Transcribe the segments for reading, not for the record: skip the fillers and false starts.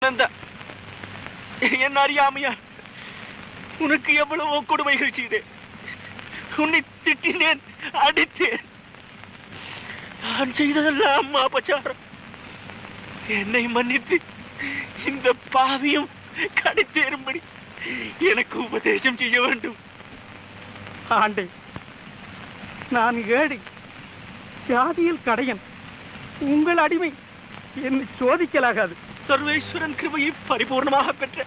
நந்தா, என் அறியாமையா உனக்கு எவ்வளவோ கொடுமைகள் செய்தேன். உன்னை திட்டினேன், அடித்தேன். நான் செய்ததெல்லாம் அம்மா அபச்சாரம். என்னை மன்னித்து இந்த பாவியும் கடித்தேறும்படி எனக்கு உபதேசம் செய்ய வேண்டும். ஆண்டே, நான் ஏழை, ஜாதியில் கடையன், உங்கள் அடிமை, என்னை சோதிக்கலாகாது. சர்வேஸ்வரன் கிருபையை பரிபூர்ணமாக பெற்ற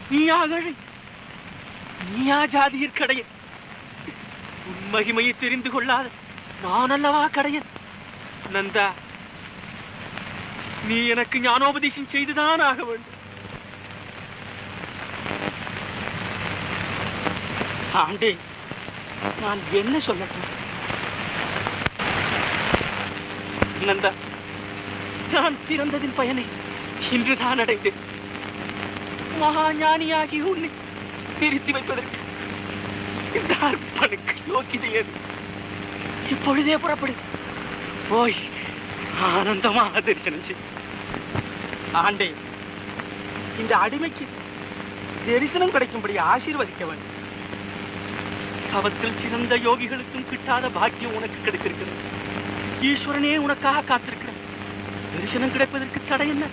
நீயா ஏழை, நீயா ஜாதியில் கடையன். உன் மகிமையை தெரிந்து கொள்ளாத நான் அல்லவா கடையன். நந்தா, நீ எனக்கு ஞானோபதேசம் செய்துதான் ஆக வேண்டும். ஆண்டே, நான் என்ன சொல்லட்டும்? நந்தா, நான் பிறந்ததின் பயனை இன்றுதான் அடைந்தேன். மகா ஞானியாகி உன்னை திருத்தி வைப்பதற்கு இந்த அர்ப்பனுக்கு யோக்கியதை. இப்பொழுதே புறப்படு, போய் ஆனந்தமாக தரிசனம் செய். ஆண்டே, இந்த அடிமைக்கு தரிசனம் கிடைக்கும்படி ஆசீர்வதிக்க வேண்டும். அவத்தில் சிறந்த யோகிகளுக்கும் கிட்டாத பாக்கியம் உனக்கு கிடைத்திருக்கிறது. ஈஸ்வரனே உனக்காக காத்திருக்கிறார். தரிசனம் கிடைப்பதற்கு தடை என்ன?